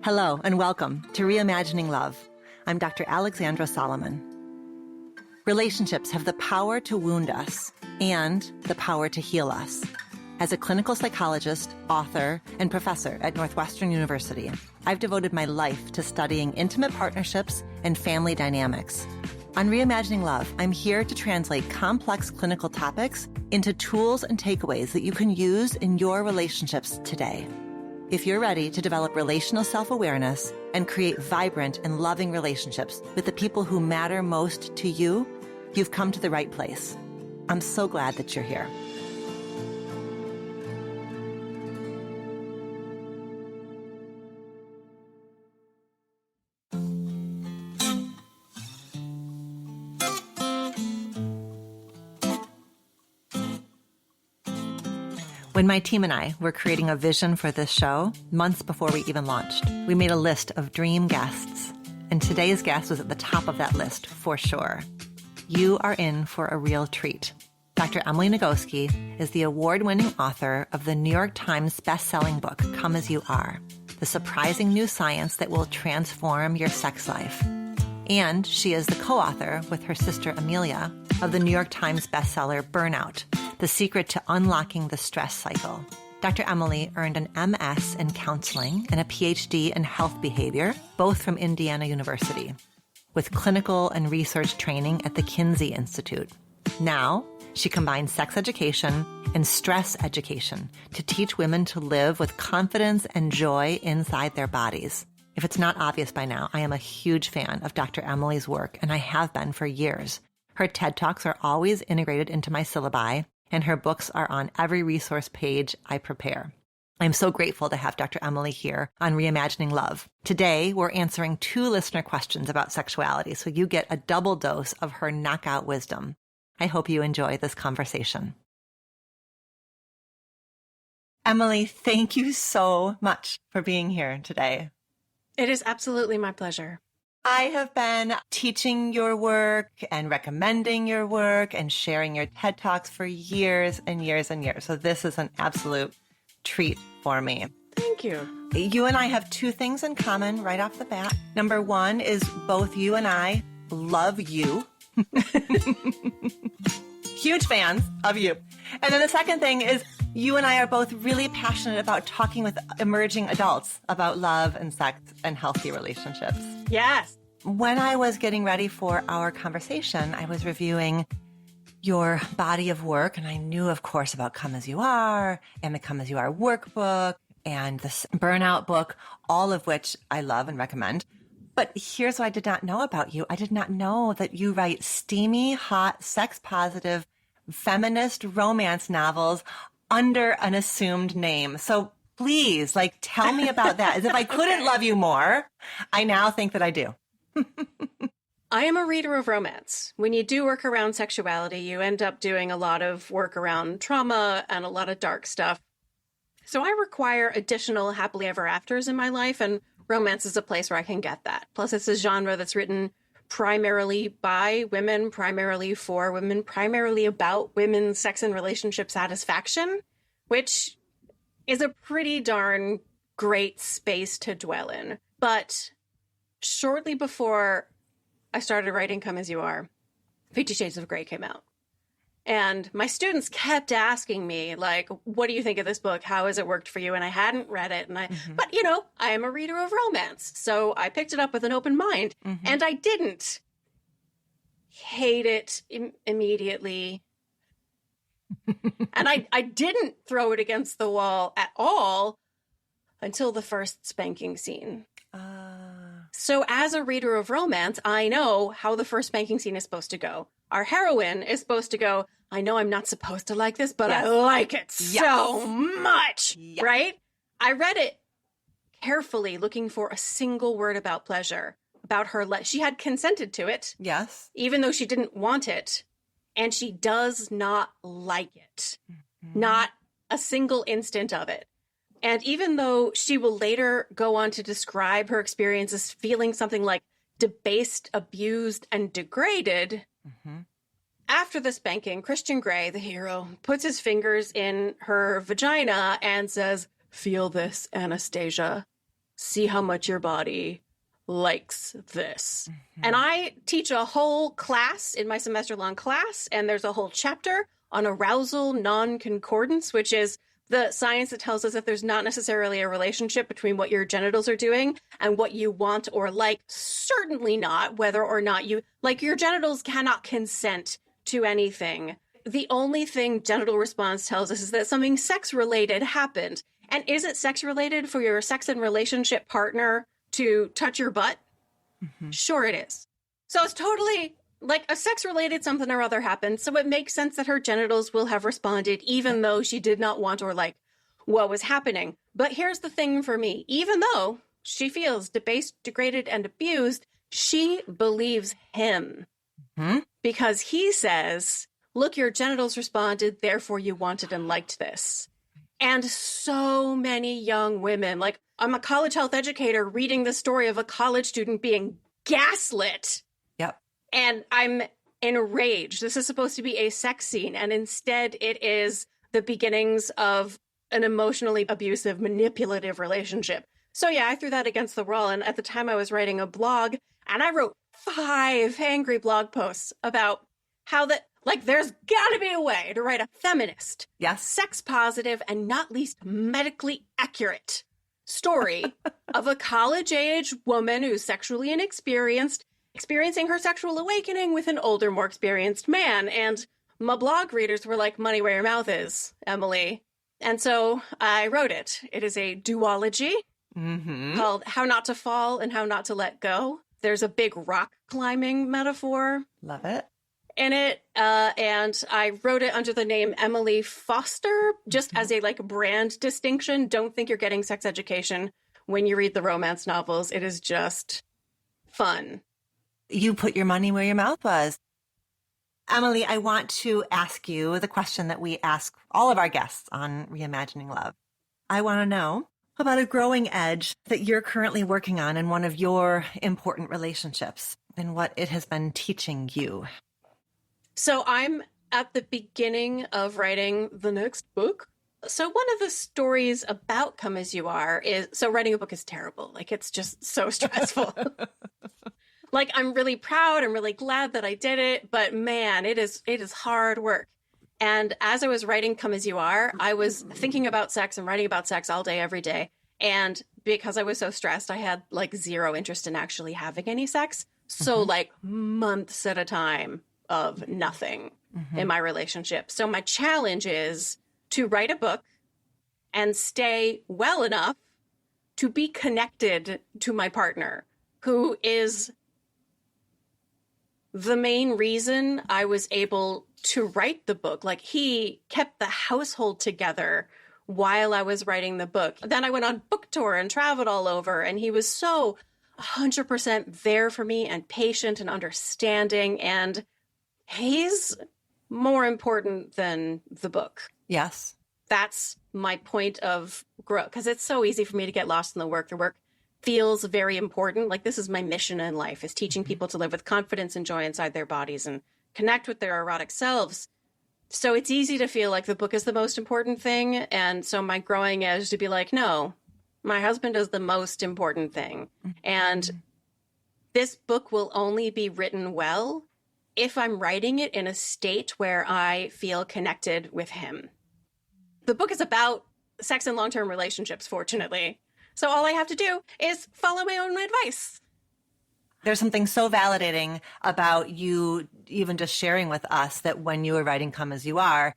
Hello and welcome to Reimagining Love. I'm Dr. Alexandra Solomon. Relationships have the power to wound us and the power to heal us. As a clinical psychologist, author, and professor at Northwestern University, I've devoted my life to studying intimate partnerships and family dynamics. On Reimagining Love, I'm here to translate complex clinical topics into tools and takeaways that you can use in your relationships today. If you're ready to develop relational self-awareness and create vibrant and loving relationships with the people who matter most to you, you've come to the right place. I'm so glad that you're here. When my team and I were creating a vision for this show, months before we even launched, we made a list of dream guests. And today's guest was at the top of that list, for sure. You are in for a real treat. Dr. Amelia Nagoski is the award-winning author of the New York Times best-selling book, Come As You Are, the surprising new science that will transform your sex life. And she is the co-author with her sister Amelia of the New York Times bestseller, Burnout, The Secret to Unlocking the Stress Cycle. Dr. Emily earned an MS in counseling and a Ph.D. in health behavior, both from Indiana University, with clinical and research training at the Kinsey Institute. Now, she combines sex education and stress education to teach women to live with confidence and joy inside their bodies. If it's not obvious by now, I am a huge fan of Dr. Emily's work, and I have been for years. Her TED Talks are always integrated into my syllabi, and her books are on every resource page I prepare. I'm so grateful to have Dr. Emily here on Reimagining Love. Today, we're answering 2 listener questions about sexuality, so you get a double dose of her knockout wisdom. I hope you enjoy this conversation. Emily, thank you so much for being here today. It is absolutely my pleasure. I have been teaching your work and recommending your work and sharing your TED Talks for years and years and years. So this is an absolute treat for me. Thank you. You and I have 2 things in common right off the bat. Number 1 is both you and I love you. Huge fans of you. And then the second thing is you and I are both really passionate about talking with emerging adults about love and sex and healthy relationships. Yes. When I was getting ready for our conversation, I was reviewing your body of work, and I knew, of course, about Come As You Are and the Come As You Are workbook and the Burnout book, all of which I love and recommend. But here's what I did not know about you. I did not know that you write steamy, hot, sex-positive, feminist romance novels under an assumed name. So please, tell me about that. As if I couldn't love you more, I now think that I do. I am a reader of romance. When you do work around sexuality, you end up doing a lot of work around trauma and a lot of dark stuff. So I require additional happily ever afters in my life, and romance is a place where I can get that. Plus, it's a genre that's written primarily by women, primarily for women, primarily about women's sex and relationship satisfaction, which is a pretty darn great space to dwell in. But shortly before I started writing Come As You Are, 50 Shades of Grey came out. And my students kept asking me, what do you think of this book? How has it worked for you? And I hadn't read it. But, I am a reader of romance. So I picked it up with an open mind. Mm-hmm. And I didn't hate it immediately. And I didn't throw it against the wall at all until the first spanking scene. So as a reader of romance, I know how the first spanking scene is supposed to go. Our heroine is supposed to go, I know I'm not supposed to like this, but yes. I like it so much, right? I read it carefully, looking for a single word about pleasure, about her. She had consented to it. Yes. Even though she didn't want it. And she does not like it. Mm-hmm. Not a single instant of it. And even though she will later go on to describe her experience as feeling something like debased, abused, and degraded, mm-hmm. after the spanking, Christian Grey, the hero, puts his fingers in her vagina and says, "Feel this, Anastasia." see how much your body likes this. And I teach a whole class in my semester-long class, and there's a whole chapter on arousal non-concordance, which is the science that tells us that there's not necessarily a relationship between what your genitals are doing and what you want or like. Certainly not whether or not you like. Your genitals cannot consent to anything. The only thing genital response tells us is that something sex-related happened. And is it sex-related for your sex and relationship partner to touch your butt? Sure it is. So it's totally like a sex-related something or other happened. So it makes sense that her genitals will have responded even though she did not want or like what was happening. But here's the thing for me. Even though she feels debased, degraded, and abused, she believes him. Because he says, look, your genitals responded, therefore you wanted and liked this. And so many young women, like I'm a college health educator reading the story of a college student being gaslit. Yep. And I'm enraged. This is supposed to be a sex scene. And instead it is the beginnings of an emotionally abusive, manipulative relationship. So yeah, I threw that against the wall. And at the time I was writing a blog and I wrote 5 angry blog posts about how that, like, there's gotta be a way to write a feminist, sex positive, and not least medically accurate story of a college-age woman who's sexually inexperienced, experiencing her sexual awakening with an older, more experienced man. And my blog readers were like, money where your mouth is, Emily. And so I wrote it. It is a duology called How Not to Fall and How Not to Let Go. There's a big rock climbing metaphor. Love it. In it, and I wrote it under the name Emily Foster, just as a like brand distinction. Don't think you're getting sex education when you read the romance novels. It is just fun. You put your money where your mouth was. Emily, I want to ask you the question that we ask all of our guests on Reimagining Love. I want to know about a growing edge that you're currently working on in one of your important relationships and what it has been teaching you. So I'm at the beginning of writing the next book. So one of the stories about Come As You Are is, so writing a book is terrible. Like, it's just so stressful. Like, I'm really proud. I'm really glad that I did it. But man, it is hard work. And as I was writing Come As You Are, I was thinking about sex and writing about sex all day, every day. And because I was so stressed, I had like zero interest in actually having any sex. So like months at a time of nothing in my relationship. So my challenge is to write a book and stay well enough to be connected to my partner, who is the main reason I was able to write the book. Like, he kept the household together while I was writing the book. Then I went on book tour and traveled all over, and he was so 100% there for me and patient and understanding. And he's more important than the book. Yes. That's my point of growth, because it's so easy for me to get lost in the work. The work feels very important. Like, this is my mission in life, is teaching people to live with confidence and joy inside their bodies and connect with their erotic selves. So it's easy to feel like the book is the most important thing. And so my growing edge to be like, no, my husband is the most important thing. And this book will only be written well if I'm writing it in a state where I feel connected with him. The book is about sex and long-term relationships, fortunately. So all I have to do is follow my own advice. There's something so validating about you even just sharing with us that when you were writing Come As You Are,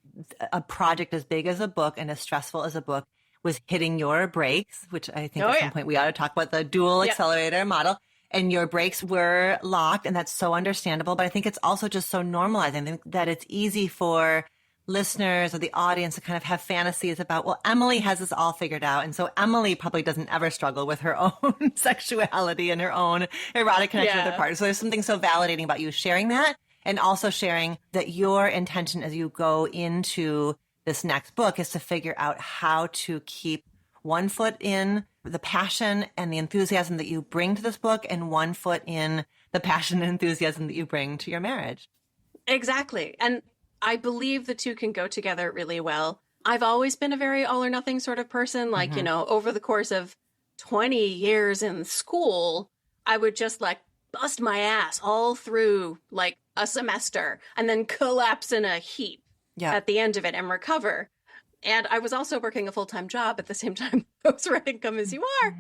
a project as big as a book and as stressful as a book was hitting your brakes, which I think at some point we ought to talk about the dual accelerator model. And your brakes were locked, and that's so understandable. But I think it's also just so normalizing that it's easy for listeners or the audience to kind of have fantasies about, well, Emily has this all figured out. And so Emily probably doesn't ever struggle with her own sexuality and her own erotic connection with her partner. So there's something so validating about you sharing that, and also sharing that your intention as you go into this next book is to figure out how to keep one foot in the passion and the enthusiasm that you bring to this book, and one foot in the passion and enthusiasm that you bring to your marriage. Exactly. And I believe the two can go together really well. I've always been a very all or nothing sort of person. Like, you know, over the course of 20 years in school, I would just like bust my ass all through like a semester and then collapse in a heap at the end of it and recover. And I was also working a full-time job at the same time I was writing Come As You Are.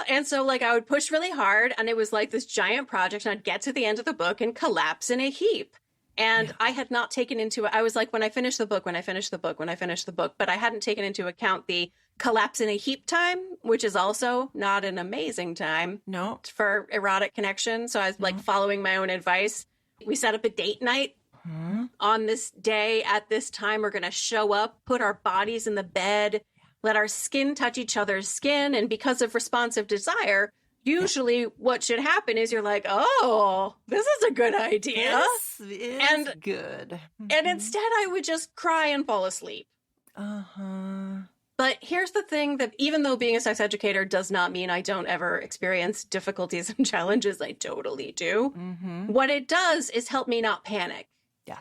And so like I would push really hard and it was like this giant project and I'd get to the end of the book and collapse in a heap. And I had not taken into it. I was like, when I finish the book, but I hadn't taken into account the collapse in a heap time, which is also not an amazing time for erotic connection. So I was like following my own advice. We set up a date night. On this day at this time, we're going to show up, put our bodies in the bed, let our skin touch each other's skin. And because of responsive desire, usually what should happen is you're like, oh, this is a good idea. This is good. And instead I would just cry and fall asleep. But here's the thing, that even though being a sex educator does not mean I don't ever experience difficulties and challenges, I totally do. What it does is help me not panic.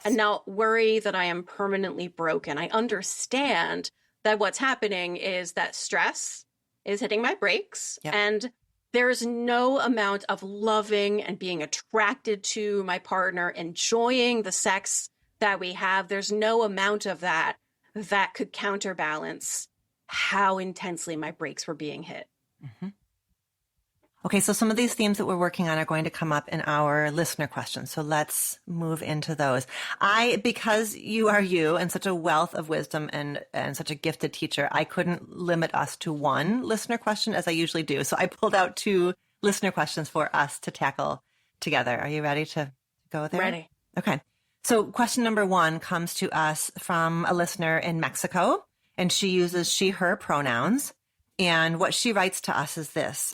And not worry that I am permanently broken. I understand that what's happening is that stress is hitting my brakes. And there's no amount of loving and being attracted to my partner, enjoying the sex that we have. There's no amount of that that could counterbalance how intensely my brakes were being hit. Okay, so some of these themes that we're working on are going to come up in our listener questions. So let's move into those. Because you are you and such a wealth of wisdom and such a gifted teacher, I couldn't limit us to one listener question as I usually do. So I pulled out 2 listener questions for us to tackle together. Are you ready to go there? Ready. Okay. So question number 1 comes to us from a listener in Mexico, and she uses she, her pronouns. And what she writes to us is this.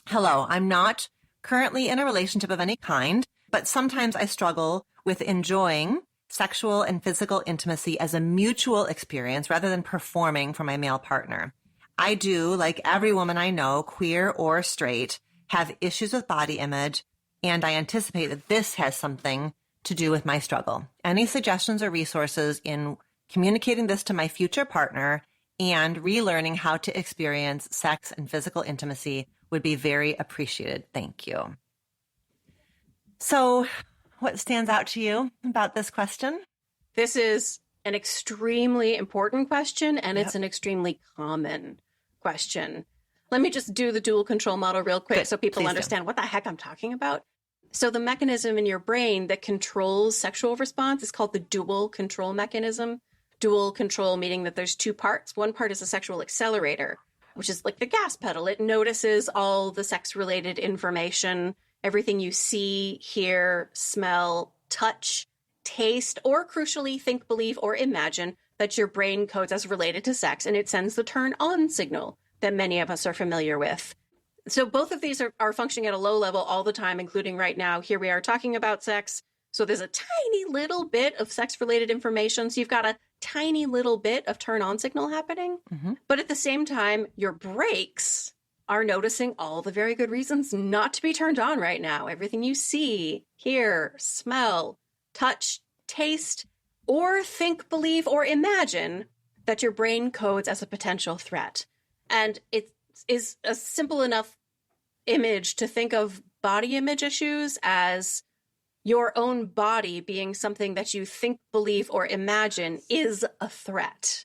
Hello, I'm not currently in a relationship of any kind, but sometimes I struggle with enjoying sexual and physical intimacy as a mutual experience rather than performing for my male partner. I do, like every woman I know, queer or straight, have issues with body image, and I anticipate that this has something to do with my struggle. Any suggestions or resources in communicating this to my future partner and relearning how to experience sex and physical intimacy would be very appreciated. Thank you. So what stands out to you about this question? This is an extremely important question, and it's an extremely common question. Let me just do the dual control model real quick so people understand what the heck I'm talking about. So the mechanism in your brain that controls sexual response is called the dual control mechanism. Dual control meaning that there's 2 parts. One part is a sexual accelerator, which is like the gas pedal. It notices all the sex-related information, everything you see, hear, smell, touch, taste, or crucially, think, believe, or imagine that your brain codes as related to sex, and it sends the turn on signal that many of us are familiar with. So both of these are functioning at a low level all the time, including right now. Here we are talking about sex. So there's a tiny little bit of sex-related information. So you've got a tiny little bit of turn-on signal happening. But at the same time, your brakes are noticing all the very good reasons not to be turned on right now. Everything you see, hear, smell, touch, taste, or think, believe, or imagine that your brain codes as a potential threat. And it is a simple enough image to think of body image issues as your own body being something that you think, believe, or imagine is a threat.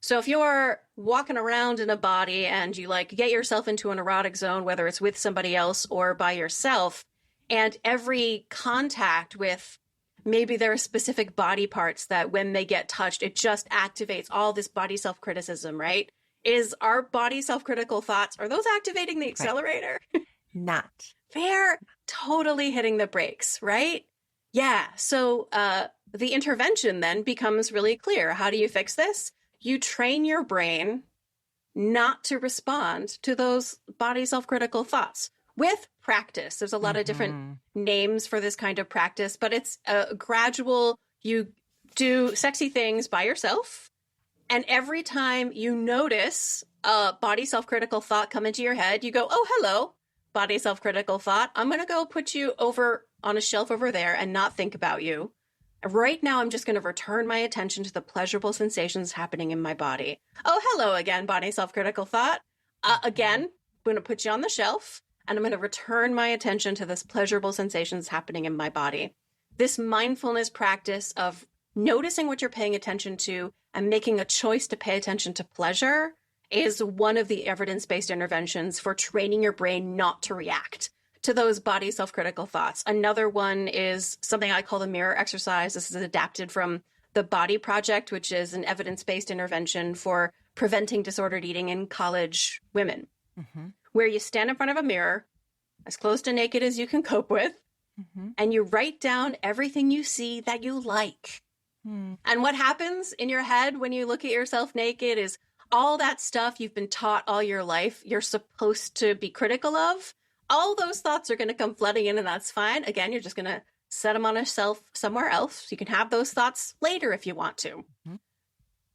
So if you're walking around in a body and you like get yourself into an erotic zone, whether it's with somebody else or by yourself, and every contact with maybe there are specific body parts that when they get touched, it just activates all this body self-criticism, right? Is our body self-critical thoughts, are those activating the accelerator? Right. Not. They're totally hitting the brakes, right? Yeah. So the intervention then becomes really clear. How do you fix this? You train your brain not to respond to those body self-critical thoughts with practice. There's a lot of different names for this kind of practice, but it's a gradual, you do sexy things by yourself. And every time you notice a body self-critical thought come into your head, you go, oh, hello, body self-critical thought. I'm going to go put you over on a shelf over there and not think about you. Right now, I'm just going to return my attention to the pleasurable sensations happening in my body. Oh, hello again, body self-critical thought. Again, I'm going to put you on the shelf and I'm going to return my attention to this pleasurable sensations happening in my body. This mindfulness practice of noticing what you're paying attention to and making a choice to pay attention to pleasure is one of the evidence-based interventions for training your brain not to react to those body self-critical thoughts. Another one is something I call the mirror exercise. This is adapted from the Body Project, which is an evidence-based intervention for preventing disordered eating in college women, where you stand in front of a mirror, as close to naked as you can cope with, and you write down everything you see that you like. And what happens in your head when you look at yourself naked is all that stuff you've been taught all your life you're supposed to be critical of. All those thoughts are going to come flooding in, and that's fine. Again, you're just going to set them on a shelf somewhere else. You can have those thoughts later if you want to.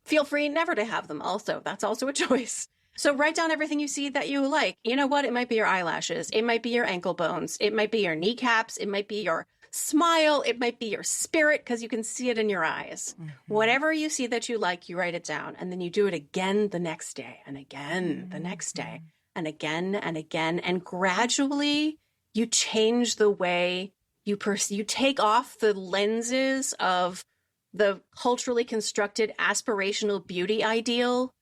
Feel free never to have them also. That's also a choice. So write down everything you see that you like. You know what? It might be your eyelashes. It might be your ankle bones. It might be your kneecaps. It might be your smile. It might be your spirit because you can see it in your eyes. Whatever you see that you like, you write it down. And then you do it again the next day and again the next day and again and again. And gradually you change the way you take off the lenses of the culturally constructed aspirational beauty ideal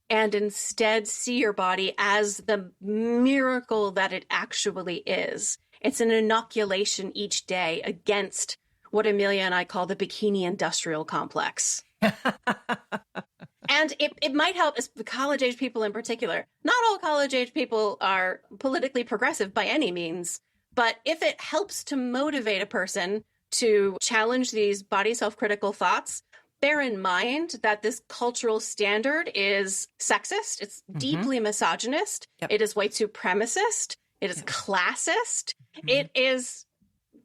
and instead see your body as the miracle that it actually is. It's an inoculation each day against what Amelia and I call the bikini industrial complex. And it might help college-age people in particular. Not all college-age people are politically progressive by any means, but if it helps to motivate a person to challenge these body self-critical thoughts, bear in mind that this cultural standard is sexist. It's deeply misogynist. It is white supremacist. It is classist. It is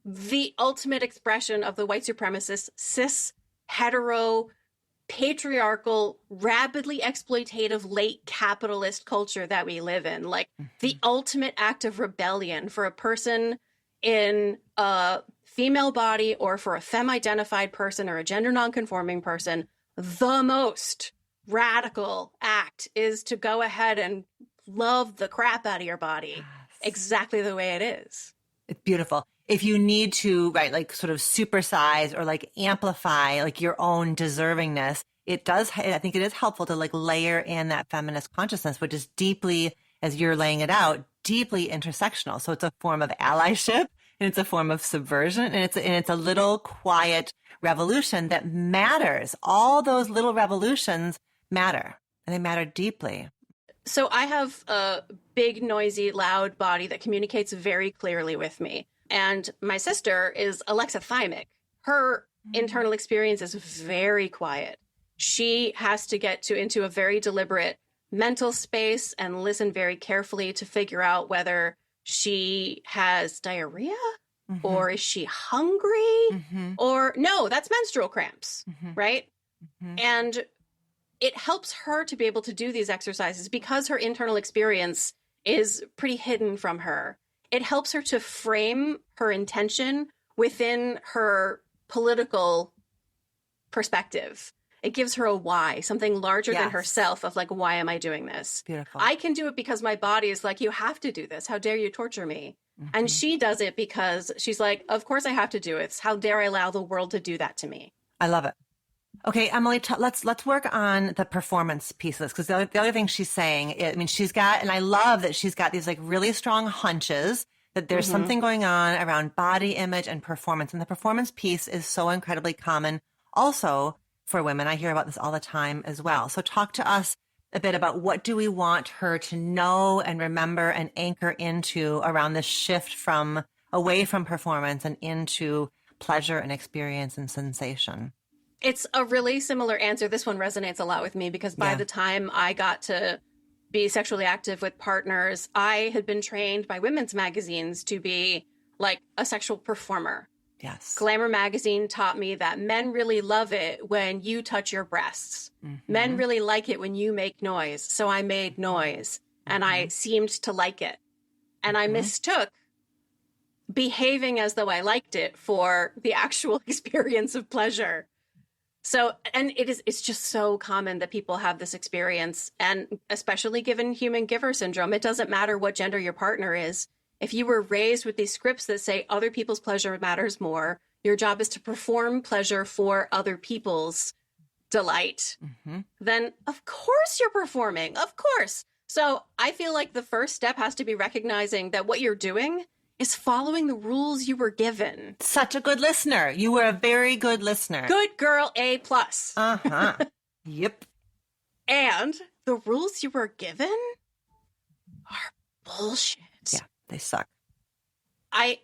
the ultimate expression of the white supremacist, cis, hetero, patriarchal, rapidly exploitative, late capitalist culture that we live in. Like the ultimate act of rebellion for a person in a female body or for a femme-identified person or a gender nonconforming person, the most radical act is to go ahead and love the crap out of your body exactly the way it is. It's beautiful. If you need to, right, like sort of supersize or like amplify like your own deservingness, I think it is helpful to like layer in that feminist consciousness, which is deeply, as you're laying it out, deeply intersectional. So it's a form of allyship and it's a form of subversion and it's a little quiet revolution that matters. All those little revolutions matter and they matter deeply. So I have a big, noisy, loud body that communicates very clearly with me. And my sister is alexithymic. Her internal experience is very quiet. She has to get into a very deliberate mental space and listen very carefully to figure out whether she has diarrhea or is she hungry or no, that's menstrual cramps, right? And it helps her to be able to do these exercises because her internal experience is pretty hidden from her. It helps her to frame her intention within her political perspective. It gives her a why, something larger than herself of like, why am I doing this? Beautiful. I can do it because my body is like, you have to do this. How dare you torture me? And she does it because she's like, of course I have to do it. How dare I allow the world to do that to me? I love it. Okay, Emily, let's work on the performance piece of this because the other thing she's saying, I mean, she's got, and I love that she's got these like really strong hunches that there's something going on around body image and performance. And the performance piece is so incredibly common also for women. I hear about this all the time as well. So talk to us a bit about what do we want her to know and remember and anchor into around this shift from away from performance and into pleasure and experience and sensation. It's a really similar answer. This one resonates a lot with me because by the time I got to be sexually active with partners, I had been trained by women's magazines to be like a sexual performer. Yes. Glamour magazine taught me that men really love it when you touch your breasts. Men really like it when you make noise. So I made noise and I seemed to like it. And I mistook behaving as though I liked it for the actual experience of pleasure. So, and it's just so common that people have this experience. And especially given human giver syndrome, it doesn't matter what gender your partner is. If you were raised with these scripts that say other people's pleasure matters more, your job is to perform pleasure for other people's delight, then of course you're performing. Of course. So I feel like the first step has to be recognizing that what you're doing is following the rules you were given. Such a good listener. You were a very good listener. Good girl, A+. Yep. And the rules you were given are bullshit. Yeah, they suck.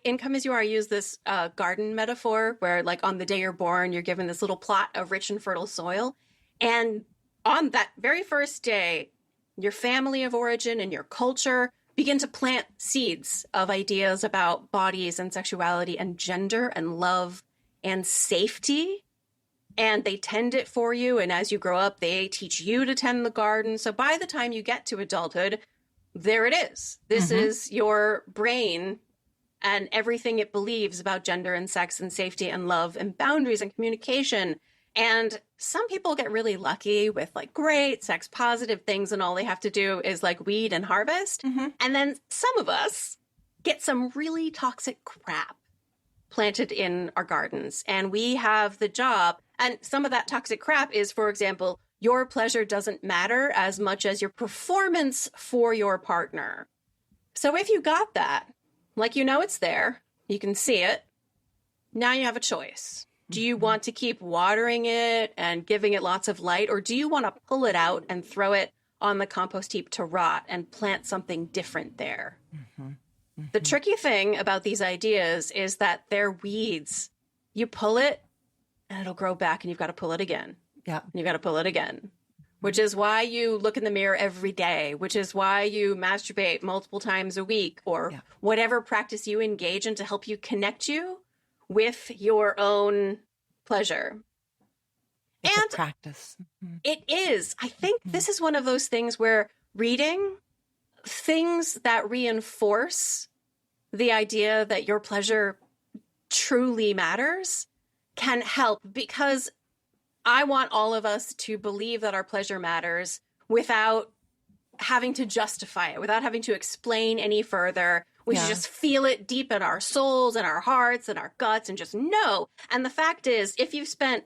In Come As You Are, I use this garden metaphor where, like, on the day you're born, you're given this little plot of rich and fertile soil. And on that very first day, your family of origin and your culture begin to plant seeds of ideas about bodies and sexuality and gender and love and safety. And they tend it for you. And as you grow up, they teach you to tend the garden. So by the time you get to adulthood, there it is. This is your brain and everything it believes about gender and sex and safety and love and boundaries and communication. And some people get really lucky with like great sex positive things, and all they have to do is like weed and harvest. And then some of us get some really toxic crap planted in our gardens, and we have the job. And some of that toxic crap is, for example, your pleasure doesn't matter as much as your performance for your partner. So if you got that, like, you know, it's there, you can see it, now you have a choice. Do you want to keep watering it and giving it lots of light, or do you want to pull it out and throw it on the compost heap to rot and plant something different there? The tricky thing about these ideas is that they're weeds. You pull it and it'll grow back, and you've got to pull it again. Yeah. You've got to pull it again, which is why you look in the mirror every day, which is why you masturbate multiple times a week, or whatever practice you engage in to help you connect you with your own pleasure. It's and a practice. It is. I think this is one of those things where reading things that reinforce the idea that your pleasure truly matters can help, because I want all of us to believe that our pleasure matters without having to justify it, without having to explain any further. We should just feel it deep in our souls and our hearts and our guts and just know. And the fact is, if you've spent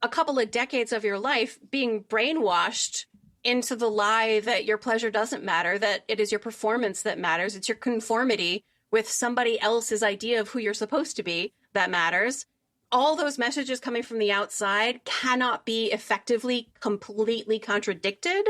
a couple of decades of your life being brainwashed into the lie that your pleasure doesn't matter, that it is your performance that matters, it's your conformity with somebody else's idea of who you're supposed to be that matters, all those messages coming from the outside cannot be effectively, completely contradicted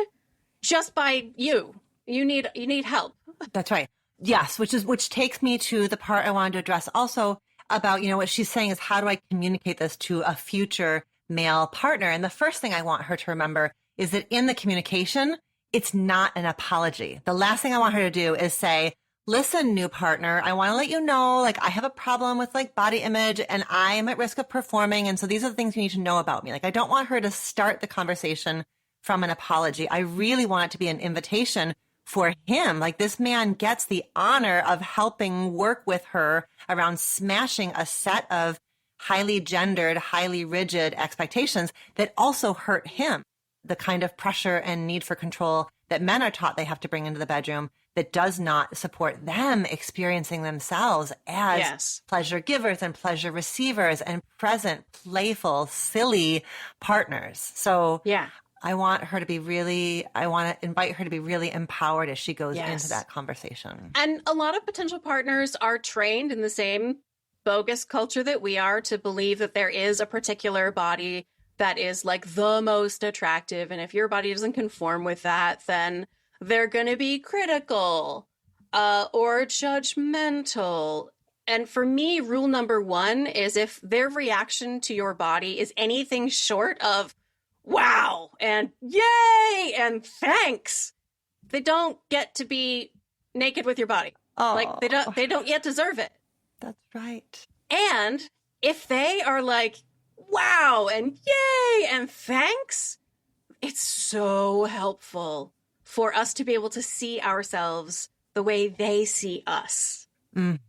just by you. You need help. That's right. Yes, which takes me to the part I wanted to address also about, you know, what she's saying is, how do I communicate this to a future male partner? And the first thing I want her to remember is that in the communication, it's not an apology. The last thing I want her to do is say, listen, new partner, I want to let you know, like, I have a problem with like body image and I am at risk of performing. And so these are the things you need to know about me. Like, I don't want her to start the conversation from an apology. I really want it to be an invitation for him. Like, this man gets the honor of helping work with her around smashing a set of highly gendered, highly rigid expectations that also hurt him. The kind of pressure and need for control that men are taught they have to bring into the bedroom that does not support them experiencing themselves as pleasure givers and pleasure receivers and present, playful, silly partners. So I want to invite her to be really empowered as she goes into that conversation. And a lot of potential partners are trained in the same bogus culture that we are to believe that there is a particular body that is like the most attractive. And if your body doesn't conform with that, then they're going to be critical or judgmental. And for me, rule number one is, if their reaction to your body is anything short of wow and yay and thanks, they don't get to be naked with your body. Like, they don't yet deserve it. That's right. And if they are like, wow and yay and thanks, it's so helpful for us to be able to see ourselves the way they see us. And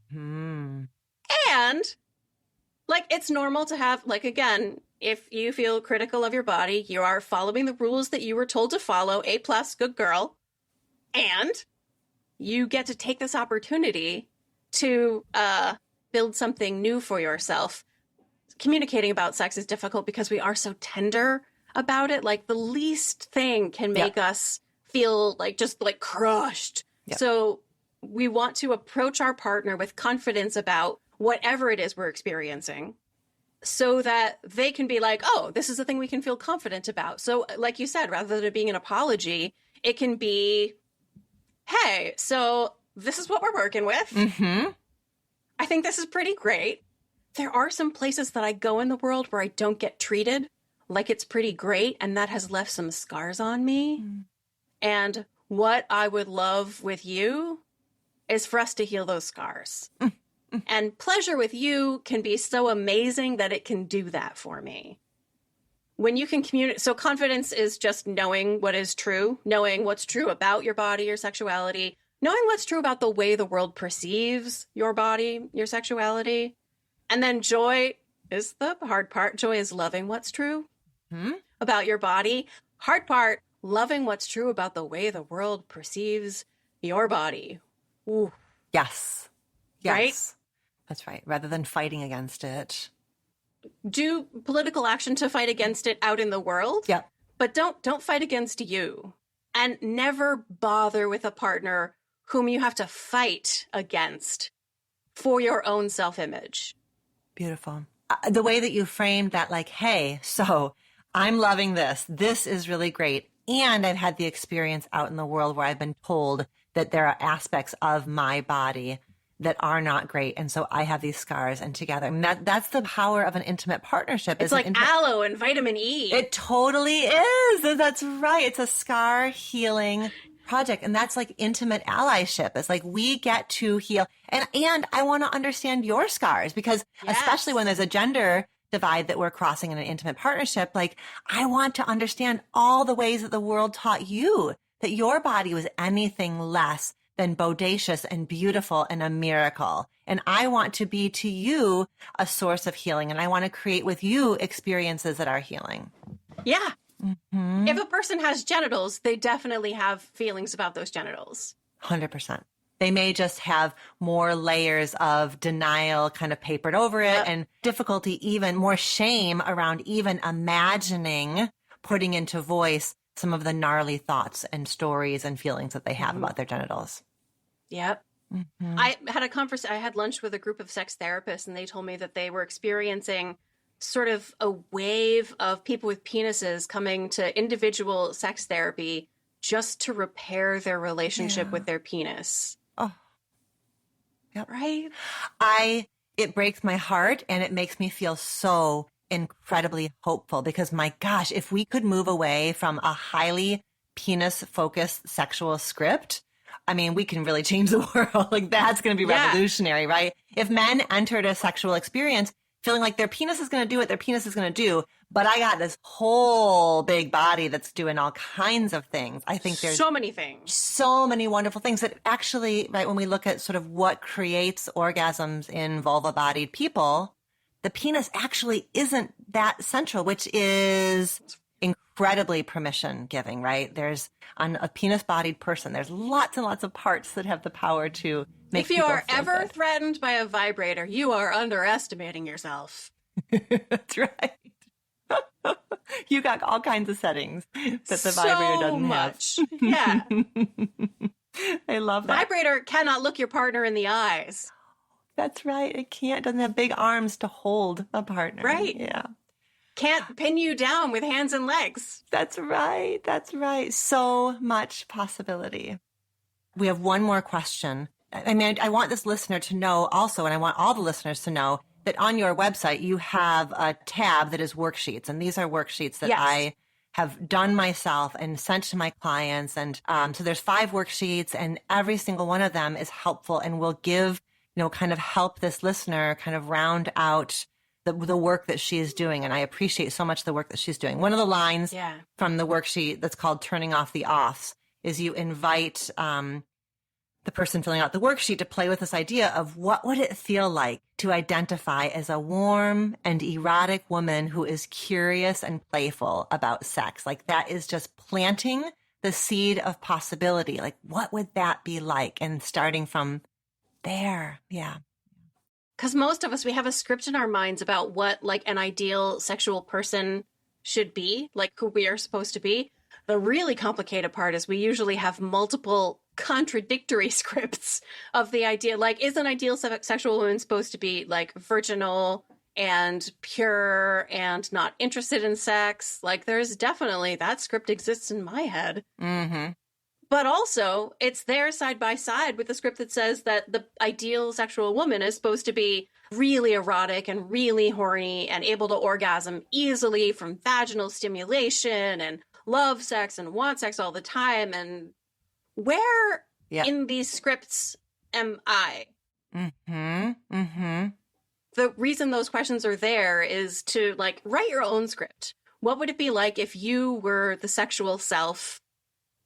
Like, it's normal to have, like, again, if you feel critical of your body, you are following the rules that you were told to follow, A+, good girl. And you get to take this opportunity to build something new for yourself. Communicating about sex is difficult because we are so tender about it. Like, the least thing can make us feel like just like crushed. Yep. So we want to approach our partner with confidence about whatever it is we're experiencing, so that they can be like, oh, this is a thing we can feel confident about. So like you said, rather than it being an apology, it can be, hey, so this is what we're working with. Mm-hmm. I think this is pretty great. There are some places that I go in the world where I don't get treated like it's pretty great, and that has left some scars on me. Mm. And what I would love with you is for us to heal those scars. Mm. And pleasure with you can be so amazing that it can do that for me. When you can communicate, so confidence is just knowing what is true, knowing what's true about your body, your sexuality, knowing what's true about the way the world perceives your body, your sexuality. And then joy is the hard part. Joy is loving what's true about your body. Hard part, loving what's true about the way the world perceives your body. Ooh. Yes. Right? That's right. Rather than fighting against it. Do political action to fight against it out in the world. Yeah. But don't fight against you. And never bother with a partner whom you have to fight against for your own self-image. Beautiful. The way that you framed that, like, hey, so I'm loving this. This is really great. And I've had the experience out in the world where I've been told that there are aspects of my body that are not great. And so I have these scars, and together, and that's the power of an intimate partnership. It's like aloe and vitamin E. It totally is. That's right. It's a scar healing project. And that's like intimate allyship. It's like we get to heal. And I want to understand your scars, because especially when there's a gender divide that we're crossing in an intimate partnership, like I want to understand all the ways that the world taught you that your body was anything less than bodacious and beautiful and a miracle. And I want to be to you a source of healing. And I want to create with you experiences that are healing. Yeah. Mm-hmm. If a person has genitals, they definitely have feelings about those genitals. 100%. They may just have more layers of denial kind of papered over it, and difficulty, even more shame around even imagining putting into voice some of the gnarly thoughts and stories and feelings that they have about their genitals. Yep. Mm-hmm. I had lunch with a group of sex therapists, and they told me that they were experiencing sort of a wave of people with penises coming to individual sex therapy just to repair their relationship with their penis. Oh. Yep. Right? It breaks my heart, and it makes me feel so incredibly hopeful, because my gosh, if we could move away from a highly penis-focused sexual script, I mean, we can really change the world. Like, that's going to be revolutionary, right? If men entered a sexual experience feeling like their penis is going to do what their penis is going to do, but I got this whole big body that's doing all kinds of things. I think there's so many things, so many wonderful things that actually, right, when we look at sort of what creates orgasms in vulva-bodied people, the penis actually isn't that central, which is incredibly permission giving, right? There's on a penis-bodied person, there's lots and lots of parts that have the power to make people feel good. If you are ever threatened by a vibrator, you are underestimating yourself. That's right. You got all kinds of settings that the vibrator doesn't much. Have. Yeah. I love that. Vibrator cannot look your partner in the eyes. That's right. It can't. It doesn't have big arms to hold a partner. Right. Yeah. Can't pin you down with hands and legs. That's right. That's right. So much possibility. We have one more question. I mean, I want this listener to know also, and I want all the listeners to know, that on your website, you have a tab that is worksheets. And these are worksheets that I have done myself and sent to my clients. And so there's 5 worksheets, and every single one of them is helpful and will give, kind of help this listener kind of round out the work that she is doing. And I appreciate so much the work that she's doing. One of the lines from the worksheet that's called Turning Off the Offs is you invite the person filling out the worksheet to play with this idea of what would it feel like to identify as a warm and erotic woman who is curious and playful about sex. Like that is just planting the seed of possibility. Like what would that be like? And starting from there. Yeah. Because most of us, we have a script in our minds about what like an ideal sexual person should be, like who we are supposed to be. The really complicated part is we usually have multiple contradictory scripts of the idea. Like, is an ideal sexual woman supposed to be like virginal and pure and not interested in sex? Like, there's definitely that script exists in my head. Mm-hmm. But also, it's there side by side with the script that says that the ideal sexual woman is supposed to be really erotic and really horny and able to orgasm easily from vaginal stimulation and love sex and want sex all the time. And where in these scripts am I? Mm-hmm. Mm-hmm. The reason those questions are there is to like write your own script. What would it be like if you were the sexual self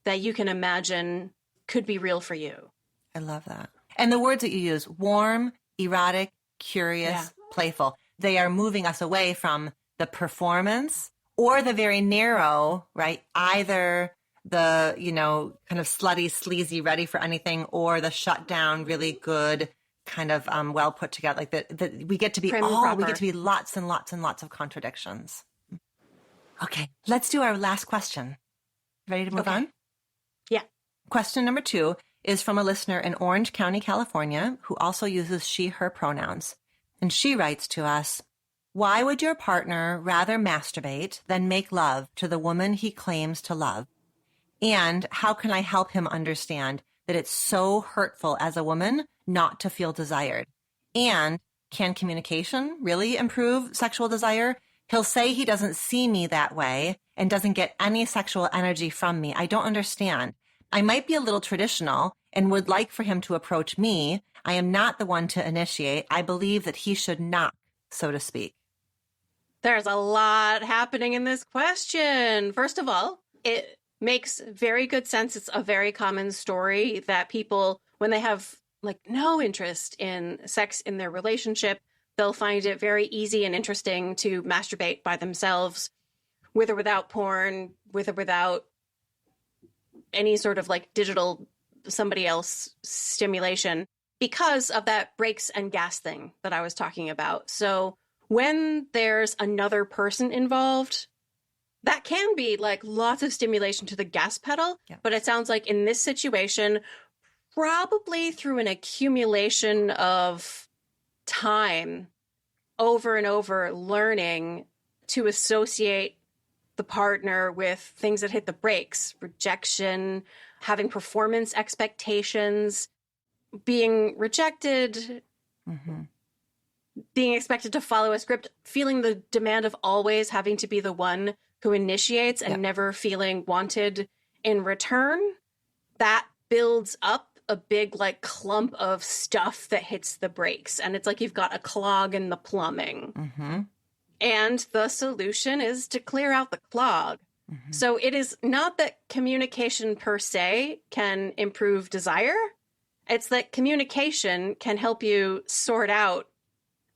that you can imagine could be real for you? I love that. And the words that you use, warm, erotic, curious, playful, they are moving us away from the performance or the very narrow, right? Either the, you know, kind of slutty, sleazy, ready for anything, or the shut down, really good, kind of well put together. Like that we get to be we get to be lots and lots and lots of contradictions. Okay, let's do our last question. Ready to move on? Yeah. Question number 2 is from a listener in Orange County, California, who also uses she, her pronouns. And she writes to us, why would your partner rather masturbate than make love to the woman he claims to love? And how can I help him understand that it's so hurtful as a woman not to feel desired? And can communication really improve sexual desire? He'll say he doesn't see me that way and doesn't get any sexual energy from me. I don't understand. I might be a little traditional and would like for him to approach me. I am not the one to initiate. I believe that he should knock, so to speak. There's a lot happening in this question. First of all, it makes very good sense. It's a very common story that people, when they have like no interest in sex in their relationship, they'll find it very easy and interesting to masturbate by themselves, with or without porn, with or without any sort of like digital somebody else stimulation, because of that brakes and gas thing that I was talking about. So when there's another person involved, that can be like lots of stimulation to the gas pedal. Yep. But it sounds like in this situation, probably through an accumulation of time over and over, learning to associate the partner with things that hit the brakes, rejection, having performance expectations, being rejected, being expected to follow a script, feeling the demand of always having to be the one who initiates and never feeling wanted in return. That builds up a big like clump of stuff that hits the brakes. And it's like you've got a clog in the plumbing. And the solution is to clear out the clog. So it is not that communication per se can improve desire. It's that communication can help you sort out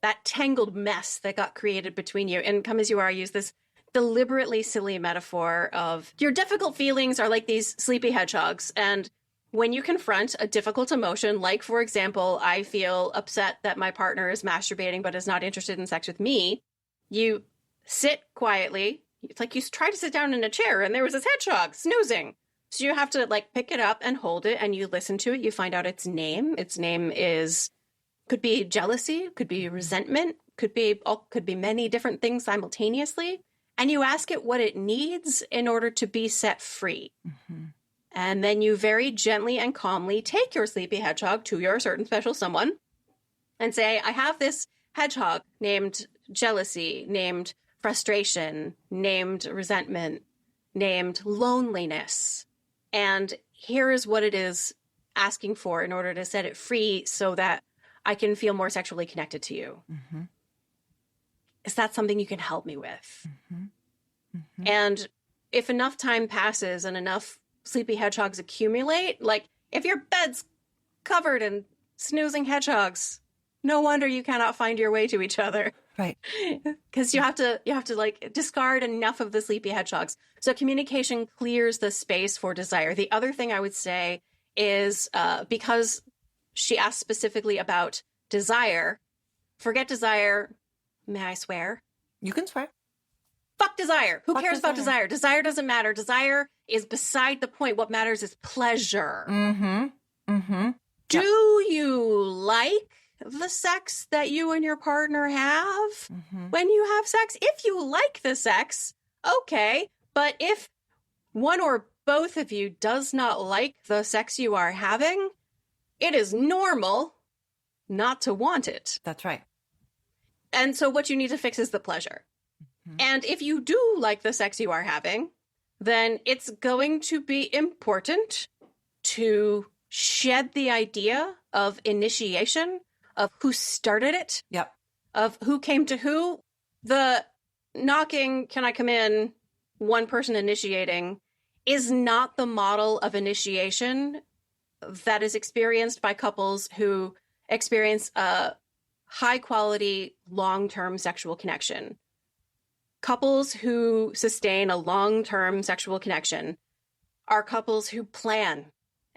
that tangled mess that got created between you. And come as you are, I use this deliberately silly metaphor of your difficult feelings are like these sleepy hedgehogs. And when you confront a difficult emotion, like, for example, I feel upset that my partner is masturbating but is not interested in sex with me, you sit quietly. It's like you try to sit down in a chair and there was this hedgehog snoozing. So you have to like pick it up and hold it and you listen to it. You find out its name. Its name could be jealousy, could be resentment, could be many different things simultaneously. And you ask it what it needs in order to be set free. And then you very gently and calmly take your sleepy hedgehog to your certain special someone and say, I have this hedgehog named jealousy, named frustration, named resentment, named loneliness. And here is what it is asking for in order to set it free so that I can feel more sexually connected to you. Is that something you can help me with? And if enough time passes and enough sleepy hedgehogs accumulate, like if your bed's covered in snoozing hedgehogs. No wonder you cannot find your way to each other. Right. Because you have to like discard enough of the sleepy hedgehogs. So communication clears the space for desire. The other thing I would say is because she asked specifically about desire, forget desire. May I swear? You can swear. Fuck desire. Who Fuck cares about desire. desire? Desire doesn't matter. Desire is beside the point. What matters is pleasure. Mm-hmm. Mm-hmm. Do you like the sex that you and your partner have when you have sex? If you like the sex, okay. But if one or both of you does not like the sex you are having, it is normal not to want it. That's right. And so what you need to fix is the pleasure. And if you do like the sex you are having, then it's going to be important to shed the idea of initiation, of who started it, Yep. of who came to who. The knocking, can I come in, one person initiating, is not the model of initiation that is experienced by couples who experience a high quality, long-term sexual connection. Couples who sustain a long-term sexual connection are couples who plan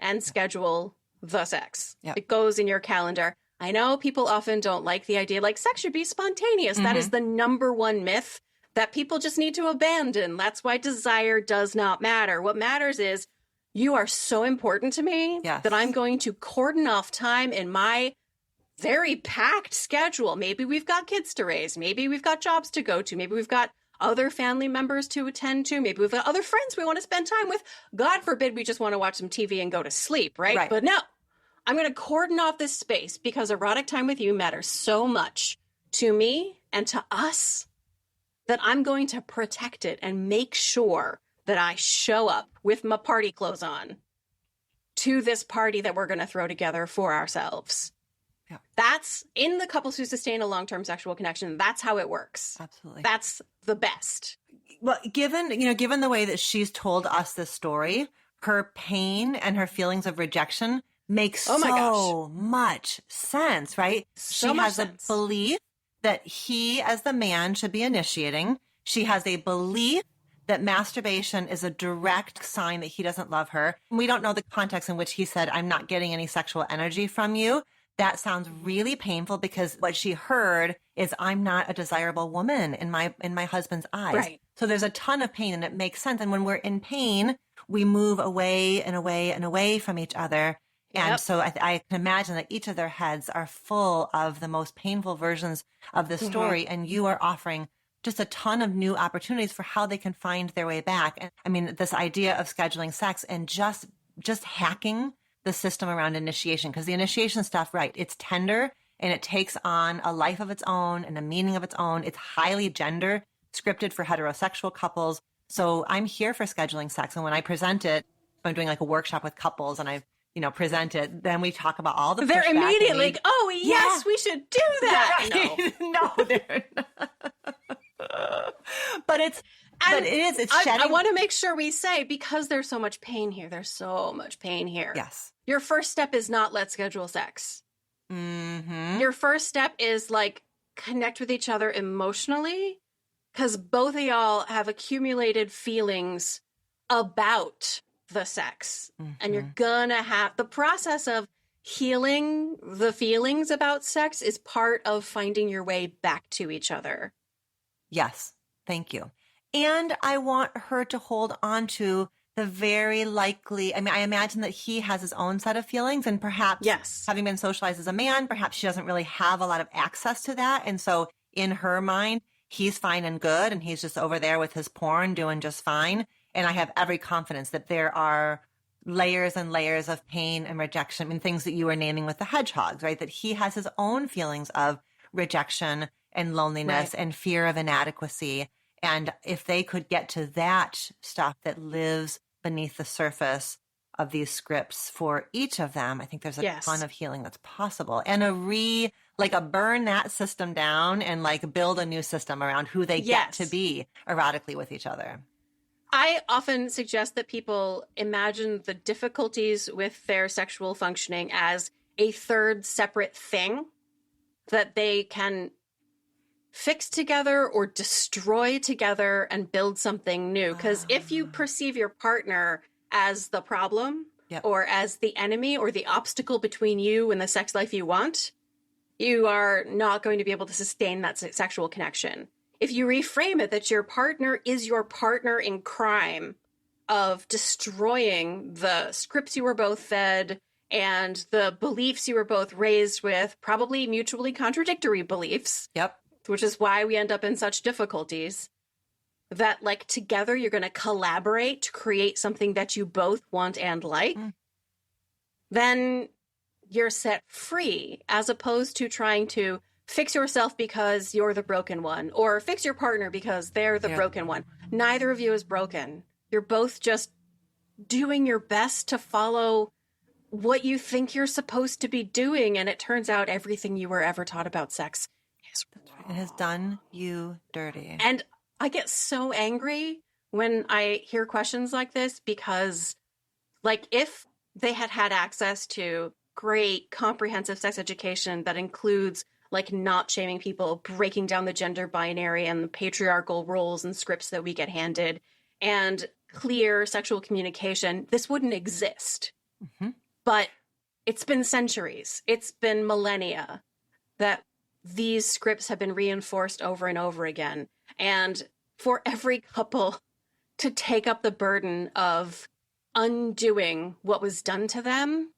and schedule the sex. Yep. It goes in your calendar. I know people often don't like the idea, like sex should be spontaneous. That is the number one myth that people just need to abandon. That's why desire does not matter. What matters is you are so important to me that I'm going to cordon off time in my very packed schedule. Maybe we've got kids to raise. Maybe we've got jobs to go to. Maybe we've got other family members to attend to. Maybe we've got other friends we want to spend time with. God forbid we just want to watch some TV and go to sleep, right? But no, I'm going to cordon off this space because erotic time with you matters so much to me and to us that I'm going to protect it and make sure that I show up with my party clothes on to this party that we're going to throw together for ourselves. Yeah. That's in the couples who sustain a long-term sexual connection. That's how it works. Absolutely. That's the best. Well, given the way that she's told us this story, her pain and her feelings of rejection makes so much sense, right? So she much has sense. a belief that he, as the man, should be initiating. She has a belief that masturbation is a direct sign that he doesn't love her. We don't know the context in which he said, I'm not getting any sexual energy from you. That sounds really painful because what she heard is I'm not a desirable woman in my husband's eyes. Right. So there's a ton of pain and it makes sense. And when we're in pain, we move away and away and away from each other. And so I can imagine that each of their heads are full of the most painful versions of the story. And you are offering just a ton of new opportunities for how they can find their way back. And I mean, this idea of scheduling sex and just hacking the system around initiation, because the initiation stuff, right, it's tender and it takes on a life of its own and a meaning of its own. It's highly gender scripted for heterosexual couples. So I'm here for scheduling sex. And when I present it, I'm doing like a workshop with couples and I present it, then we talk about all the They're pushback immediately like, oh, yes, we should do that. Right. No, they're not. But it is. It's shedding. I want to make sure we say, because there's so much pain here. There's so much pain here. Yes. Your first step is not let's schedule sex. Mm-hmm. Your first step is like connect with each other emotionally, because both of y'all have accumulated feelings about the sex. And you're gonna have the process of healing the feelings about sex is part of finding your way back to each other. Yes. Thank you. And I want her to hold on to the very likely, I mean, I imagine that he has his own set of feelings and perhaps having been socialized as a man, perhaps she doesn't really have a lot of access to that. And so in her mind, he's fine and good. And he's just over there with his porn doing just fine. And I have every confidence that there are layers and layers of pain and rejection. I mean, things that you were naming with the hedgehogs, right? That he has his own feelings of rejection and loneliness and fear of inadequacy. And if they could get to that stuff that lives beneath the surface of these scripts for each of them, I think there's a ton of healing that's possible. And a burn that system down and like build a new system around who they get to be erotically with each other. I often suggest that people imagine the difficulties with their sexual functioning as a third separate thing that they can fix together or destroy together and build something new. Because if you perceive your partner as the problem or as the enemy or the obstacle between you and the sex life you want, you are not going to be able to sustain that sexual connection. If you reframe it that your partner is your partner in crime of destroying the scripts you were both fed and the beliefs you were both raised with, probably mutually contradictory beliefs. Yep. Which is why we end up in such difficulties, that like together you're going to collaborate to create something that you both want and like, then you're set free, as opposed to trying to fix yourself because you're the broken one or fix your partner because they're the broken one. Neither of you is broken. You're both just doing your best to follow what you think you're supposed to be doing. And it turns out everything you were ever taught about sex is wrong. It has done you dirty. And I get so angry when I hear questions like this because, like, if they had had access to great comprehensive sex education that includes, like, not shaming people, breaking down the gender binary and the patriarchal roles and scripts that we get handed, and clear sexual communication, this wouldn't exist. Mm-hmm. But it's been centuries, it's been millennia that these scripts have been reinforced over and over again. And for every couple to take up the burden of undoing what was done to them,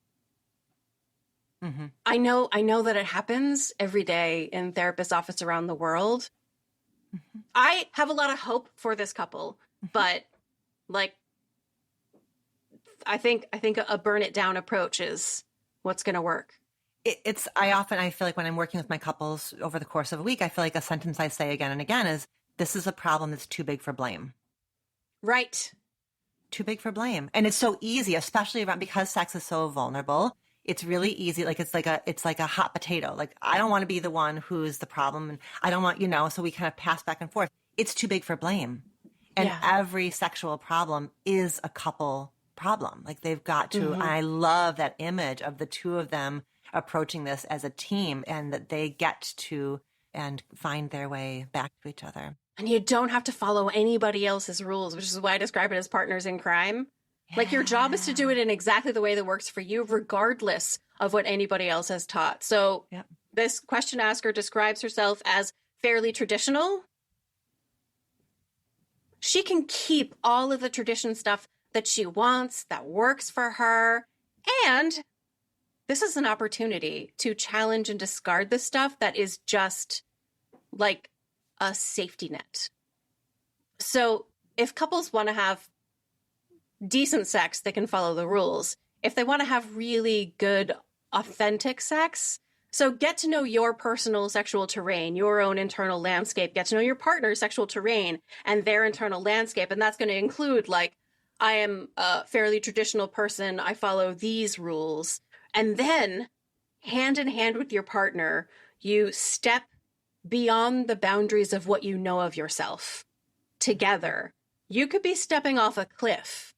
I know that it happens every day in therapist office around the world. I have a lot of hope for this couple, but like, I think a burn it down approach is what's going to work. I feel like when I'm working with my couples over the course of a week, I feel like a sentence I say again and again is, this is a problem that's too big for blame. Right. Too big for blame. And it's so easy, especially because sex is so vulnerable. It's really easy. Like, it's like a hot potato. Like, I don't want to be the one who's the problem. And I don't want, so we kind of pass back and forth. It's too big for blame. And every sexual problem is a couple problem. Like, they've got to, and I love that image of the two of them approaching this as a team, and that they get to and find their way back to each other. And you don't have to follow anybody else's rules, which is why I describe it as partners in crime. Yeah. Like, your job is to do it in exactly the way that works for you, regardless of what anybody else has taught. So this question asker describes herself as fairly traditional. She can keep all of the tradition stuff that she wants, that works for her. And this is an opportunity to challenge and discard the stuff that is just like a safety net. So if couples want to have decent sex, they can follow the rules. If they want to have really good, authentic sex, so get to know your personal sexual terrain, your own internal landscape, get to know your partner's sexual terrain and their internal landscape. And that's going to include, like, I am a fairly traditional person, I follow these rules. And then, hand in hand with your partner, you step beyond the boundaries of what you know of yourself together. You could be stepping off a cliff,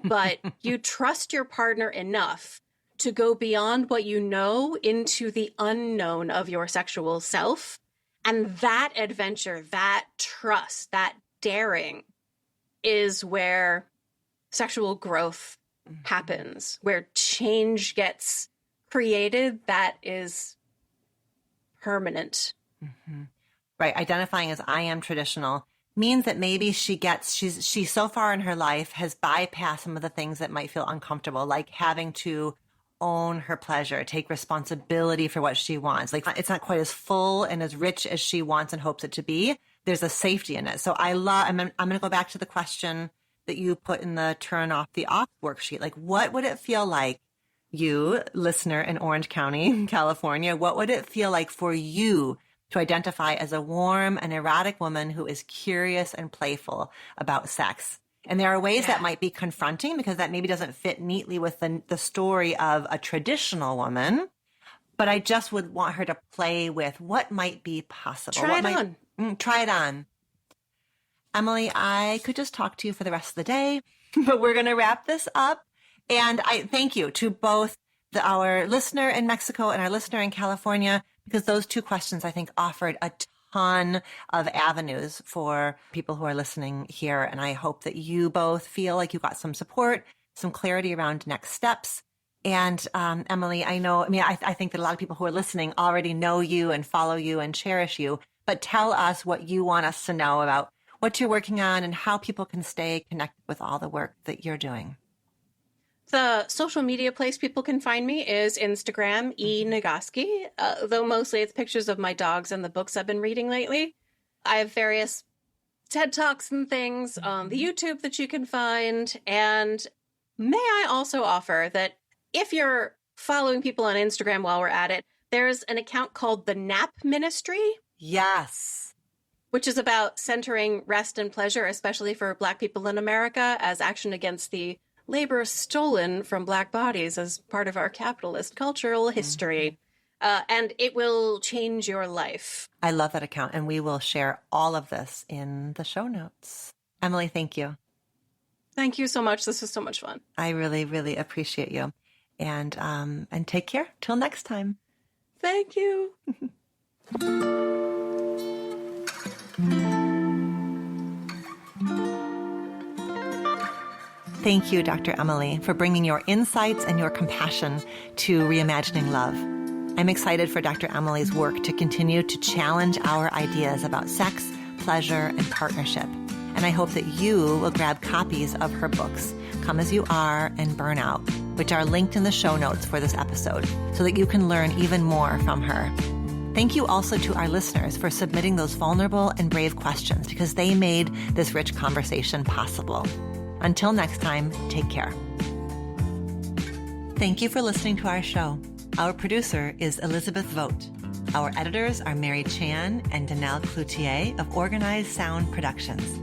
but you trust your partner enough to go beyond what you know into the unknown of your sexual self. And that adventure, that trust, that daring is where sexual growth happens, where change gets created that is permanent. Right. Identifying as I am traditional means that maybe she's so far in her life has bypassed some of the things that might feel uncomfortable, like having to own her pleasure, take responsibility for what she wants. Like, it's not quite as full and as rich as she wants and hopes it to be. There's a safety in it. So I'm going to go back to the question that you put in the turn off the off worksheet. Like, what would it feel like, you listener in Orange County, California, what would it feel like for you to identify as a warm and erotic woman who is curious and playful about sex? And there are ways that might be confronting because that maybe doesn't fit neatly with the story of a traditional woman. But I just would want her to play with what might be possible. Try it on. Try it on. Emily, I could just talk to you for the rest of the day, but we're going to wrap this up. And I thank you to both our listener in Mexico and our listener in California, because those two questions, I think, offered a ton of avenues for people who are listening here. And I hope that you both feel like you got some support, some clarity around next steps. And Emily, I think that a lot of people who are listening already know you and follow you and cherish you, but tell us what you want us to know about what you're working on and how people can stay connected with all the work that you're doing. The social media place people can find me is Instagram, Nagoski, though mostly it's pictures of my dogs and the books I've been reading lately. I have various TED Talks and things on the YouTube that you can find. And may I also offer that if you're following people on Instagram while we're at it, there's an account called the Nap Ministry. Yes. Which is about centering rest and pleasure, especially for Black people in America, as action against the labor stolen from Black bodies as part of our capitalist cultural history. And it will change your life. I love that account. And we will share all of this in the show notes. Emily, thank you. Thank you so much. This was so much fun. I really, really appreciate you. And take care. Till next time. Thank you. Thank you, Dr. Emily, for bringing your insights and your compassion to Reimagining Love. I'm excited for Dr. Emily's work to continue to challenge our ideas about sex, pleasure, and partnership. And I hope that you will grab copies of her books, Come As You Are and Burnout, which are linked in the show notes for this episode, so that you can learn even more from her. Thank you also to our listeners for submitting those vulnerable and brave questions, because they made this rich conversation possible. Until next time, take care. Thank you for listening to our show. Our producer is Elizabeth Vogt. Our editors are Mary Chan and Danelle Cloutier of Organized Sound Productions.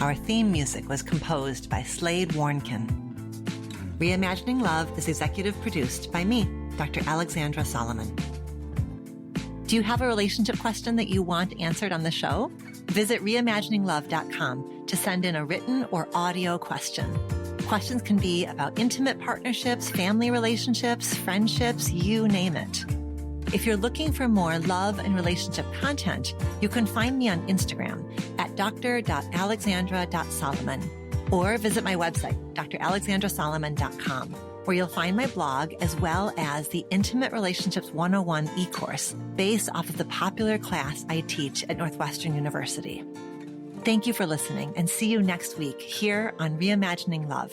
Our theme music was composed by Slade Warnkin. Reimagining Love is executive produced by me, Dr. Alexandra Solomon. Do you have a relationship question that you want answered on the show? Visit reimagininglove.com to send in a written or audio question. Questions can be about intimate partnerships, family relationships, friendships, you name it. If you're looking for more love and relationship content, you can find me on Instagram at dr.alexandra.solomon or visit my website, dralexandrasolomon.com, where you'll find my blog as well as the Intimate Relationships 101 e-course based off of the popular class I teach at Northwestern University. Thank you for listening, and see you next week here on Reimagining Love.